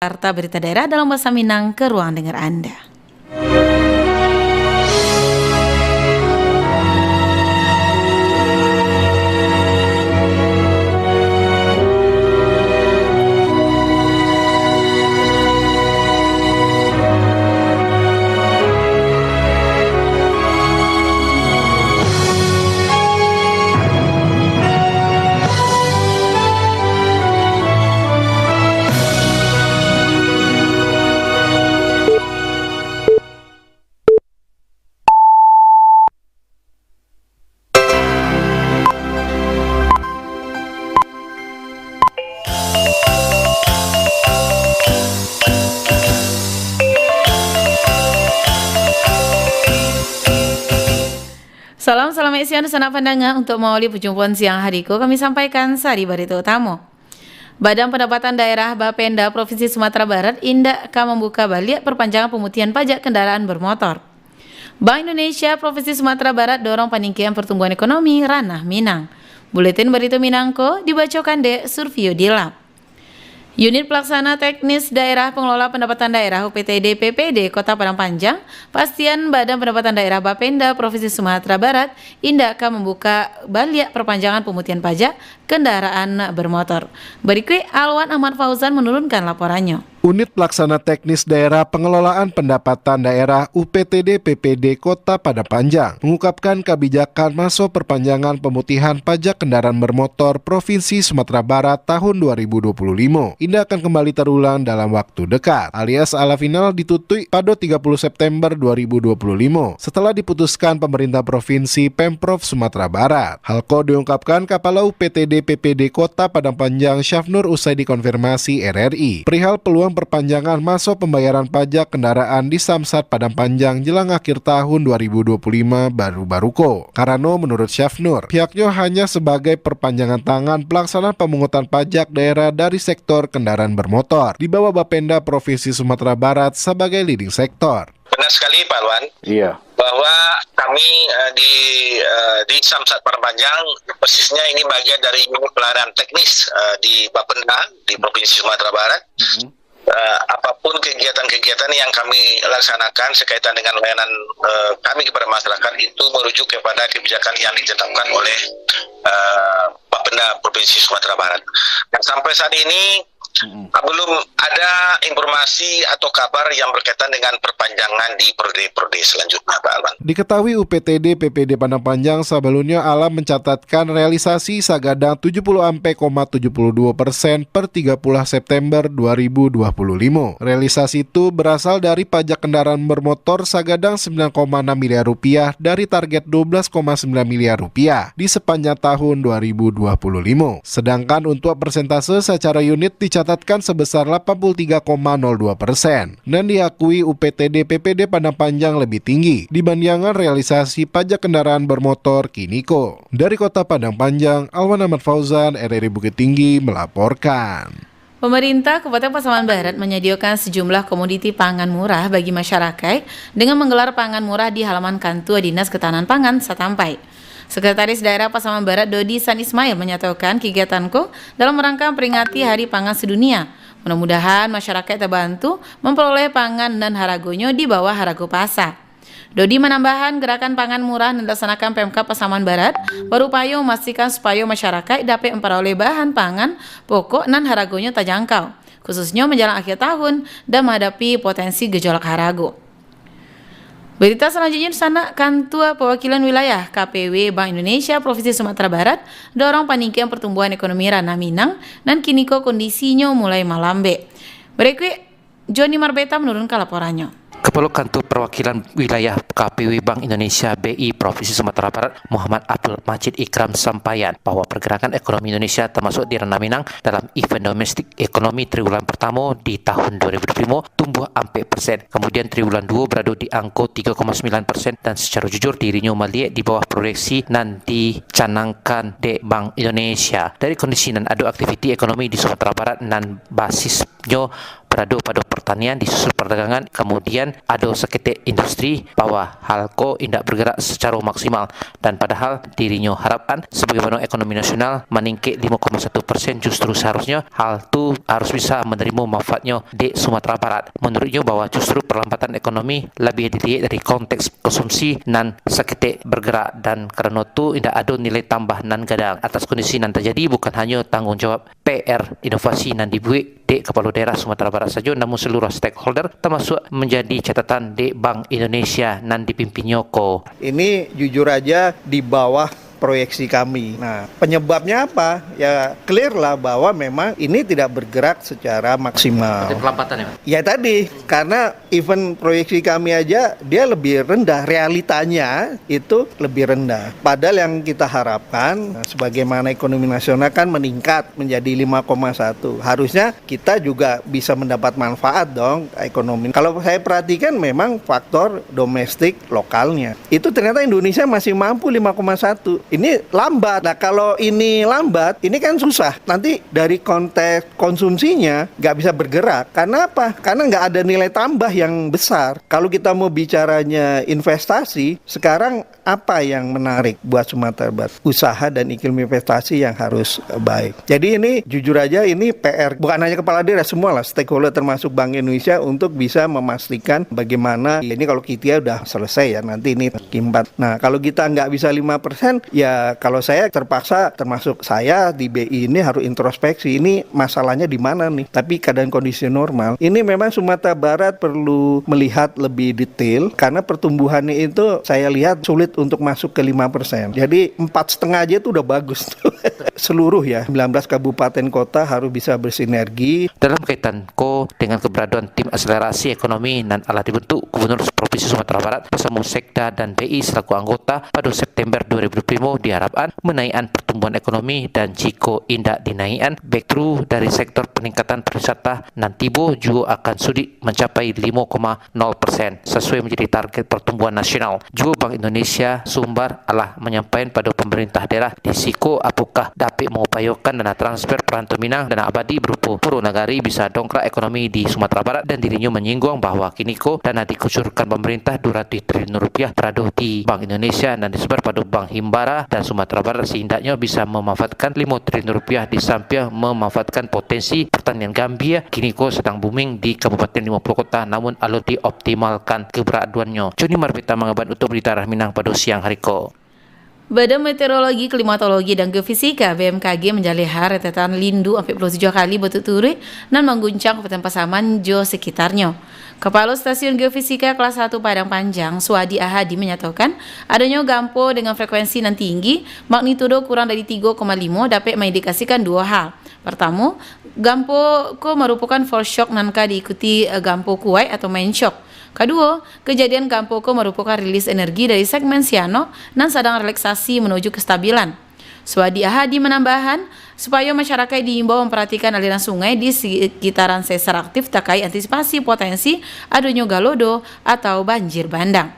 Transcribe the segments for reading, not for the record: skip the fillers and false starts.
Carta Berita Daerah dalam Bahasa Minang ke ruang dengar Anda. Salam isian sanak pandangan untuk mengawali perjumpaan siang hariku kami sampaikan sari berita utama. Badan Pendapatan Daerah Bapenda Provinsi Sumatera Barat indak akan membuka balik perpanjangan pemutihan pajak kendaraan bermotor. Bank Indonesia Provinsi Sumatera Barat dorong peningkatan pertumbuhan ekonomi ranah Minang. Buletin Berita Minangko dibacakan Dek Survio Dilap. Unit Pelaksana Teknis Daerah Pengelola Pendapatan Daerah UPTD PPD Kota Padang Panjang, pastian Badan Pendapatan Daerah Bapenda Provinsi Sumatera Barat indak akan membuka balik perpanjangan pemutihan pajak kendaraan bermotor. Berikut Alwan Ahmad Fauzan menurunkan laporannya. Unit Pelaksana Teknis Daerah Pengelolaan Pendapatan Daerah UPTD PPD Kota Padang Panjang mengungkapkan kebijakan masuk perpanjangan pemutihan pajak kendaraan bermotor Provinsi Sumatera Barat tahun 2025 indah akan kembali terulang dalam waktu dekat, alias ala final ditutup pada 30 September 2025 setelah diputuskan pemerintah Provinsi Pemprov Sumatera Barat. Halko diungkapkan Kepala UPTD PPD Kota Padang Panjang Syafnur usai dikonfirmasi RRI perihal peluang perpanjangan masa pembayaran pajak kendaraan di Samsat Padang Panjang jelang akhir tahun 2025 baru-baruko. Karena menurut Syafnur, pihaknya hanya sebagai perpanjangan tangan pelaksanaan pemungutan pajak daerah dari sektor kendaraan bermotor di bawah Bapenda Provinsi Sumatera Barat sebagai leading sektor. Benar sekali Pak Alwan. Iya. Bahwa kami di Samsat Padang Panjang persisnya ini bagian dari unit pelayanan teknis di Bapenda di Provinsi Sumatera Barat. Apapun kegiatan-kegiatan yang kami laksanakan sekaitan dengan layanan kami kepada masyarakat itu merujuk kepada kebijakan yang ditetapkan oleh Bapenda Provinsi Sumatera Barat. Dan sampai saat ini belum ada informasi atau kabar yang berkaitan dengan perpanjangan di periode selanjutnya, Pak Alwan. Diketahui UPTD PPD Padang Panjang sebelumnya Alam mencatatkan realisasi sagadang 70,72% per 30 September 2025. Realisasi itu berasal dari pajak kendaraan bermotor sagadang 9,6 miliar rupiah dari target 12,9 miliar rupiah di sepanjang tahun 2025. Sedangkan untuk persentase secara unit dicatatkan sebesar 83,02% dan diakui UPTD PPD Padang Panjang lebih tinggi dibandingkan realisasi pajak kendaraan bermotor Kiniko. Dari Kota Padang Panjang, Alwan Ahmad Fauzan, RRI Bukit Tinggi melaporkan. Pemerintah Kabupaten Pasaman Barat menyediakan sejumlah komoditi pangan murah bagi masyarakat dengan menggelar pangan murah di halaman kantor Dinas Ketahanan Pangan Satampai. Sekretaris Daerah Pasaman Barat Dodi San Ismail menyatakan kegiatanku dalam rangka memperingati Hari Pangan Sedunia. Mudah-mudahan masyarakat terbantu memperoleh pangan dan haragonya di bawah harago pasar. Dodi menambahkan gerakan pangan murah yang dilaksanakan Pemkab Pasaman Barat berupaya memastikan supaya masyarakat dapat memperoleh bahan pangan pokok dan haragonya terjangkau, khususnya menjelang akhir tahun dan menghadapi potensi gejolak harago. Berita selanjutnya di sana, Kantor Perwakilan Wilayah KPW Bank Indonesia Provinsi Sumatera Barat dorong peningkatan pertumbuhan ekonomi ranah Minang dan kini kondisinya mulai melambai. Berikut Joni Marbeta menurunkan laporannya. Kepala Kantor Perwakilan Wilayah KPW Bank Indonesia BI Provinsi Sumatera Barat Muhammad Abdul Majid Ikram sampaikan bahwa pergerakan ekonomi Indonesia termasuk di ranah Minang dalam event domestik ekonomi triwulan pertama di tahun 2025 tumbuh 4%, kemudian triwulan 2 berada di angka 3,9% dan secara jujur dirinya melihat di bawah proyeksi dan dicanangkan di Bank Indonesia. Dari kondisi dan adu aktiviti ekonomi di Sumatera Barat dan basisnya berada pada pertanian disusul perdagangan, kemudian ada seketik industri bahwa hal ko indak bergerak secara maksimal dan padahal dirinya harapkan sebagaimana ekonomi nasional meningkat 5,1% justru seharusnya hal tu harus bisa menerima manfaatnya di Sumatera Barat. Menurutnya bahwa justru perlambatan ekonomi lebih dilihat dari konteks konsumsi nan seketik bergerak dan kerana tu indak ada nilai tambah nan gadang. Atas kondisi nan terjadi bukan hanya tanggungjawab PR inovasi nan dibuat di Kepala Daerah Sumatera Barat saja, namun seluruh stakeholder termasuk menjadi catatan di Bank Indonesia nan dipimpinnya ko. Ini jujur aja di bawah proyeksi kami. Nah, penyebabnya apa? Ya clear lah bahwa memang ini tidak bergerak secara maksimal. Pelambatan ya? Ya tadi, karena even proyeksi kami aja dia lebih rendah, realitanya itu lebih rendah. Padahal yang kita harapkan, sebagaimana ekonomi nasional kan meningkat menjadi 5,1. Harusnya kita juga bisa mendapat manfaat dong ekonomi. Kalau saya perhatikan memang faktor domestik lokalnya. Itu ternyata Indonesia masih mampu 5,1. Ini lambat. Nah kalau ini lambat, ini kan susah. Nanti dari konteks konsumsinya nggak bisa bergerak. Karena apa? Karena nggak ada nilai tambah yang besar. Kalau kita mau bicaranya investasi, sekarang apa yang menarik buat Sumatera Barat? Usaha dan iklim investasi yang harus baik. Jadi ini jujur aja ini PR bukan hanya kepala daerah, semua lah stakeholder termasuk Bank Indonesia untuk bisa memastikan bagaimana ini kalau kita udah selesai ya nanti ini Q4. Nah kalau kita nggak bisa 5%, ya kalau saya terpaksa termasuk saya di BI ini harus introspeksi ini masalahnya di mana nih. Tapi keadaan kondisi normal ini memang Sumatera Barat perlu melihat lebih detail karena pertumbuhannya itu saya lihat sulit untuk masuk ke 5%. Jadi 4,5 aja itu udah bagus tuh. Seluruh ya 19 kabupaten kota harus bisa bersinergi. Dalam kaitan dengan keberadaan tim akselerasi ekonomi dan alah dibentuk Gubernur Provinsi Sumatera Barat bersama Sekda dan BI selaku anggota pada September 2025 diharapkan menaikkan pertumbuhan ekonomi dan jika indak dinaikkan breakthrough dari sektor peningkatan pariwisata dan tiba juga akan sulit mencapai 5,0% sesuai menjadi target pertumbuhan nasional. Juga Bank Indonesia Sumbar alah menyampaikan pada pemerintah daerah di siko apakah dapat mengupayakan dana transfer perantau Minang dana abadi berupa puro nagari bisa dongkrak ekonomi di Sumatera Barat dan dirinya menyinggung bahwa kini dana dikucurkan pemerintah 200 triliun rupiah berada di Bank Indonesia dan disebar pada Bank Himbara dan Sumatera Barat seindahnya bisa memanfaatkan 5 triliun rupiah di samping memanfaatkan potensi pertanian Gambia kini sedang booming di Kabupaten 50 kota namun alur dioptimalkan keberaduannya. Joni Marbita mengabat untuk berita Minang pada siang hari ko. Badan Meteorologi, Klimatologi, dan Geofisika BMKG menjalihar rentetan lindu 47 kali berturut-turut dan mengguncang Kabupaten Pasaman jo sekitarnya. Kepala Stasiun Geofisika kelas 1 Padang Panjang, Suwadi Ahadi menyatakan adanya gampo dengan frekuensi yang tinggi, magnitudo kurang dari 3,5 dapat mengindikasikan dua hal. Pertama, gampo merupakan force shock nanka diikuti gampo kuat atau main shock. Kedua, kejadian Gampoko merupakan rilis energi dari segmen Siano dan sedang relaksasi menuju kestabilan. Suwadi Ahadi menambahkan supaya masyarakat diimbau memperhatikan aliran sungai di sekitaran sesar aktif terkait antisipasi potensi adanya galodo atau banjir bandang.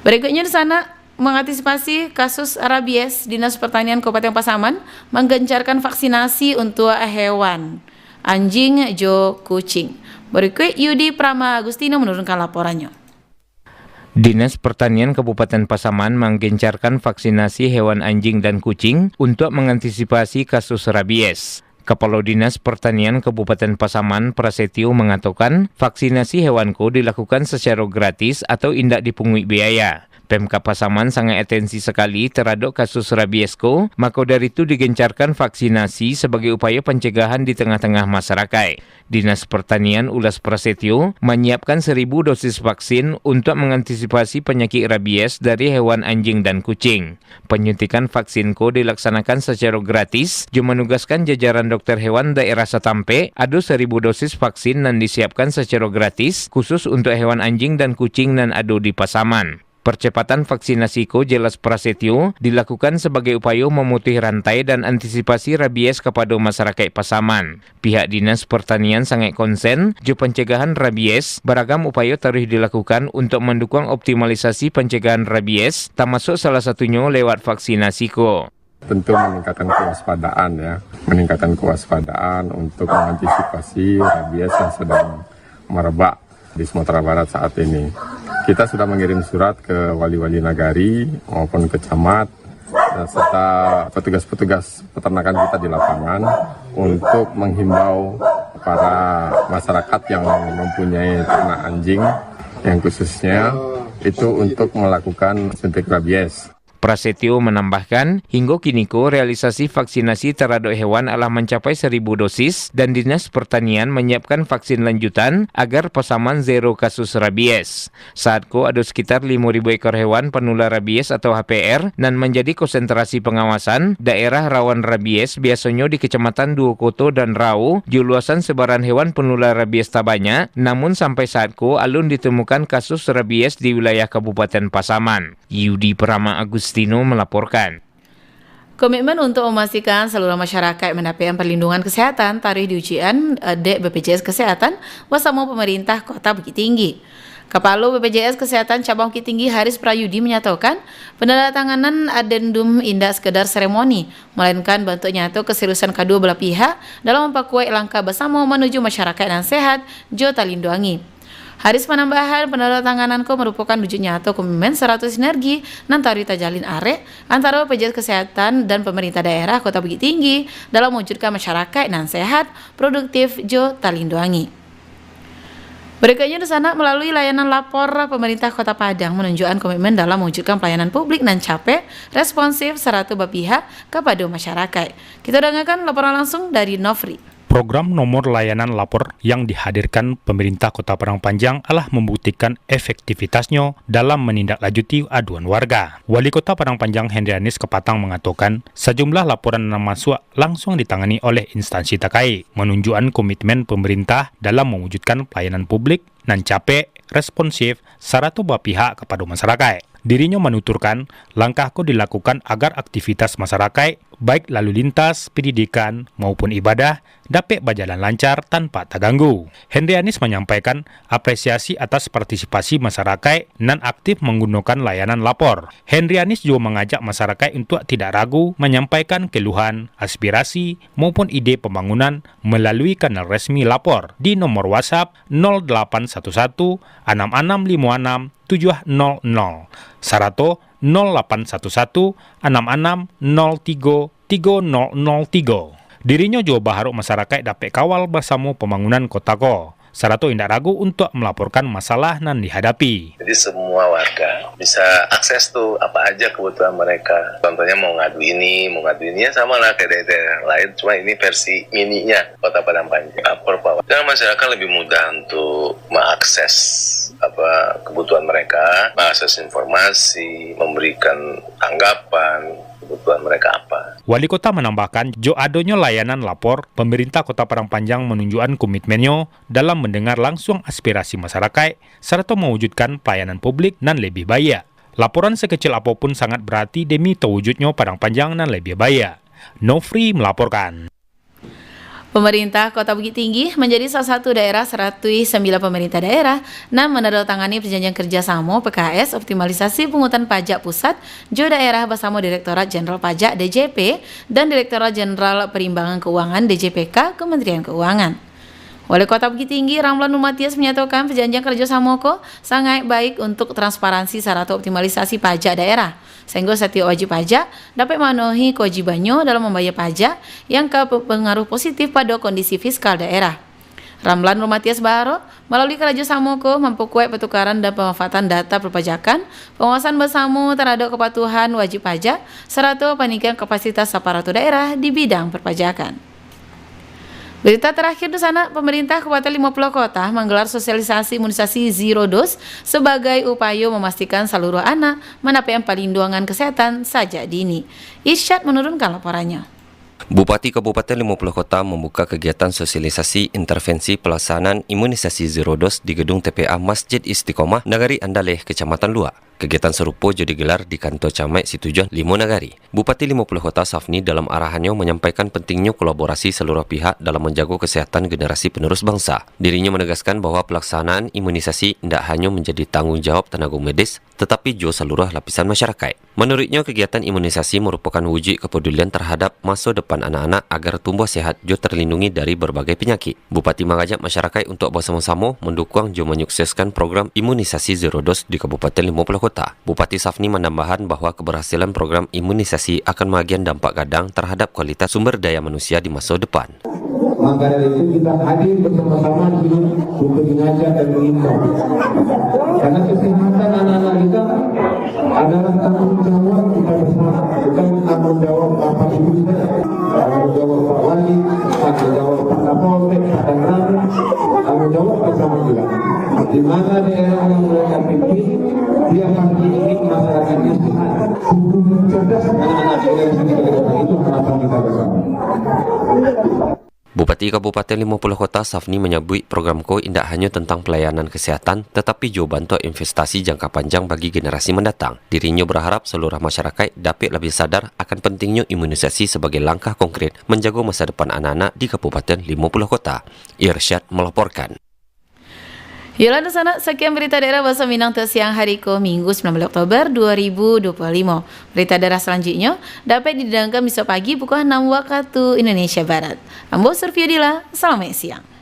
Berikutnya di sana mengantisipasi kasus rabies, Dinas Pertanian Kabupaten Pasaman menggencarkan vaksinasi untuk hewan anjing jo kucing. Berikut Yudi Prama Agustino menurunkan laporannya. Dinas Pertanian Kabupaten Pasaman menggencarkan vaksinasi hewan anjing dan kucing untuk mengantisipasi kasus rabies. Kepala Dinas Pertanian Kabupaten Pasaman Prasetyo mengatakan vaksinasi hewanku dilakukan secara gratis atau indak dipungut biaya. Pemkab Pasaman sangat atensi sekali terhadap kasus rabiesku, maka dari itu digencarkan vaksinasi sebagai upaya pencegahan di tengah-tengah masyarakat. Dinas Pertanian Ulas Prasetyo menyiapkan 1.000 dosis vaksin untuk mengantisipasi penyakit rabies dari hewan anjing dan kucing. Penyuntikan vaksinku dilaksanakan secara gratis, juga menugaskan jajaran dokter hewan daerah Satampe ada 1.000 dosis vaksin yang disiapkan secara gratis khusus untuk hewan anjing dan kucing yang ada di Pasaman. Percepatan vaksinasi jelas Prasetyo dilakukan sebagai upaya memutus rantai dan antisipasi rabies kepada masyarakat Pasaman. Pihak Dinas Pertanian sangat konsen jo pencegahan rabies, beragam upaya terus dilakukan untuk mendukung optimalisasi pencegahan rabies, termasuk salah satunya lewat vaksinasi Tentu meningkatkan kewaspadaan untuk mengantisipasi rabies yang sedang merebak di Sumatera Barat saat ini. Kita sudah mengirim surat ke wali-wali nagari maupun ke camat serta petugas-petugas peternakan kita di lapangan untuk menghimbau para masyarakat yang mempunyai ternak anjing yang khususnya itu untuk melakukan suntik rabies. Prasetyo menambahkan, hingga kiniko realisasi vaksinasi terhadap hewan telah mencapai 1.000 dosis dan Dinas Pertanian menyiapkan vaksin lanjutan agar pasaman zero kasus rabies. Saatko ada sekitar 5.000 ekor hewan penular rabies atau HPR dan menjadi konsentrasi pengawasan daerah rawan rabies biasanya di Kecamatan Duokoto dan Rau, luasan sebaran hewan penular rabies tak banyak, namun sampai saatko alun ditemukan kasus rabies di wilayah Kabupaten Pasaman. Yudi Prama Agustino melaporkan. Komitmen untuk memastikan seluruh masyarakat mendapatkan perlindungan kesehatan tarikh diujian BPJS Kesehatan bersama pemerintah Kota Bukit Tinggi. Kepala BPJS Kesehatan Cabang Bukit Tinggi Haris Prayudi menyatakan penandatanganan adendum indah sekedar seremoni, melainkan bentuk nyata keseriusan kedua belah pihak dalam memperkuat langkah bersama menuju masyarakat yang sehat, jo talindungi. Haris menambahkan penandatanganan merupakan wujud nyata komitmen 100 sinergi nantari tajalin arek antara BPJS Kesehatan dan pemerintah daerah Kota Bukit Tinggi dalam mewujudkan masyarakat yang sehat, produktif, jo talindungi. Berikutnya di sana melalui layanan lapor pemerintah Kota Padang menunjukkan komitmen dalam mewujudkan pelayanan publik dan capek, responsif, serta berpihak kepada masyarakat. Kita dengarkan laporan langsung dari Nofri. Program nomor layanan lapor yang dihadirkan pemerintah Kota Padang Panjang adalah membuktikan efektivitasnya dalam menindaklanjuti aduan warga. Wali Kota Padang Panjang Hendrianis Kepatang mengatakan sejumlah laporan yang masuk langsung ditangani oleh instansi terkait, menunjukkan komitmen pemerintah dalam mewujudkan pelayanan publik dan capek, responsif, serta berpihak kepada masyarakat. Dirinya menuturkan langkahku dilakukan agar aktivitas masyarakat, baik lalu lintas, pendidikan, maupun ibadah, dapat berjalan lancar tanpa terganggu. Hendrianis menyampaikan apresiasi atas partisipasi masyarakat dan aktif menggunakan layanan lapor. Hendrianis juga mengajak masyarakat untuk tidak ragu menyampaikan keluhan, aspirasi, maupun ide pembangunan melalui kanal resmi lapor di nomor WhatsApp 0811 6656 700 Sarato 0811 6603 3003. Dirinya juga berharap masyarakat dapat kawal bersama pembangunan kota ko. Sarato tidak ragu untuk melaporkan masalah yang dihadapi. Jadi semua warga bisa akses tuh apa aja kebutuhan mereka. Contohnya mau ngadu ini ya sama lah kayak daerah lain, cuma ini versi mininya Kota Padang Panjang. Lapor bahwa dan masyarakat lebih mudah untuk mengakses kebutuhan mereka, mengakses informasi, memberikan tanggapan kebutuhan mereka apa. Wali Kota menambahkan, jo adanya layanan lapor, pemerintah Kota Padang Panjang menunjukkan komitmennya dalam mendengar langsung aspirasi masyarakat serta mewujudkan pelayanan publik dan lebih baik. Laporan sekecil apapun sangat berarti demi terwujudnya Padang Panjang dan lebih baik. Nofri melaporkan. Pemerintah Kota Bukit Tinggi menjadi salah satu daerah 109 pemerintah daerah yang menandatangani perjanjian kerjasama PKS optimalisasi pungutan pajak pusat jo daerah bersama Direktorat Jenderal Pajak DJP dan Direktorat Jenderal Perimbangan Keuangan DJPK Kementerian Keuangan. Wali Kota Bukit Tinggi Ramlan Numatias menyatakan perjanjian kerjasama sangat baik untuk transparansi serta optimalisasi pajak daerah, sehingga setiap wajib pajak dapat memenuhi kewajibannya dalam membayar pajak yang berpengaruh positif pada kondisi fiskal daerah. Ramlan Numatias Baro melalui kerjasama memperkuat pertukaran dan pemanfaatan data perpajakan, pengawasan bersama terhadap kepatuhan wajib pajak, serta peningkatan kapasitas aparatur daerah di bidang perpajakan. Berita terakhir di sana, pemerintah Kabupaten 50 Kota menggelar sosialisasi imunisasi zero dose sebagai upaya memastikan seluruh anak mendapatkan perlindungan kesehatan sejak dini. Irsyad menurunkan laporannya. Bupati Kabupaten 50 Kota membuka kegiatan sosialisasi intervensi pelaksanaan imunisasi zero dose di gedung TPA Masjid Istiqomah Nagari Andaleh, Kecamatan Luak. Kegiatan serupa juga digelar di kantor camat Situjuan Limonagari. Bupati 50 Kota Safni dalam arahannya menyampaikan pentingnya kolaborasi seluruh pihak dalam menjaga kesehatan generasi penerus bangsa. Dirinya menegaskan bahwa pelaksanaan imunisasi tidak hanya menjadi tanggung jawab tenaga medis, tetapi juga seluruh lapisan masyarakat. Menurutnya, kegiatan imunisasi merupakan wujud kepedulian terhadap masa depan anak-anak agar tumbuh sehat juga terlindungi dari berbagai penyakit. Bupati mengajak masyarakat untuk bersama-sama mendukung juga menyukseskan program imunisasi zero dose di Kabupaten 50 Kota. Bupati Safni menambahkan bahwa keberhasilan program imunisasi akan membagikan dampak gadang terhadap kualitas sumber daya manusia di masa depan. Maka dari itu kita hadir bersama-sama di sini untuk mengajak dan mengimbau. Karena kesehatan anak-anak kita adalah tanggung jawab kita bersama, bukan tanggung jawab Bapak Ibu saja, tanggung jawab Pak Wali, tanggung jawab Pak Kapolres, Pak Danram, tanggung jawab bersama juga. Di mana daerah yang mereka pimpin, dia pasti ingin masyarakatnya sehat. Hubungan cerdas anak-anak itu harapan kita bersama. Bupati Kabupaten 50 Kota Safni menyebut program KO tidak hanya tentang pelayanan kesehatan, tetapi juga bantu investasi jangka panjang bagi generasi mendatang. Dirinya berharap seluruh masyarakat dapat lebih sadar akan pentingnya imunisasi sebagai langkah konkret menjaga masa depan anak-anak di Kabupaten 50 Kota. Irsyad melaporkan. Yolanda Sana, sekian berita daerah Bahasa Minang siang hari ke Minggu 19 Oktober 2025. Berita daerah selanjutnya dapat didengarkan besok pagi pukul 6 waktu Indonesia Barat. Ambo Surfiudila, selamat siang.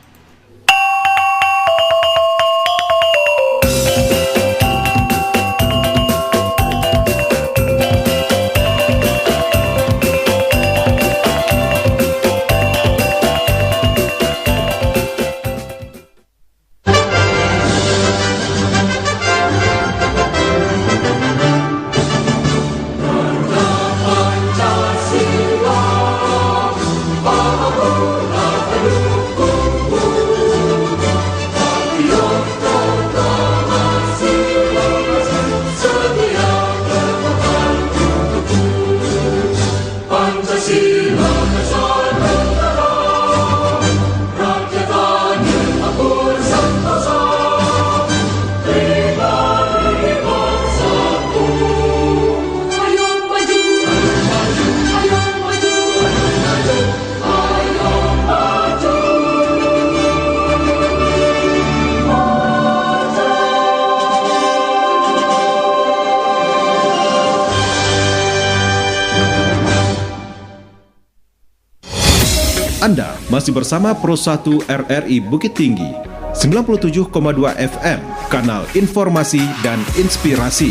Anda masih bersama Pro 1 RRI Bukit Tinggi, 97,2 FM, kanal informasi dan inspirasi.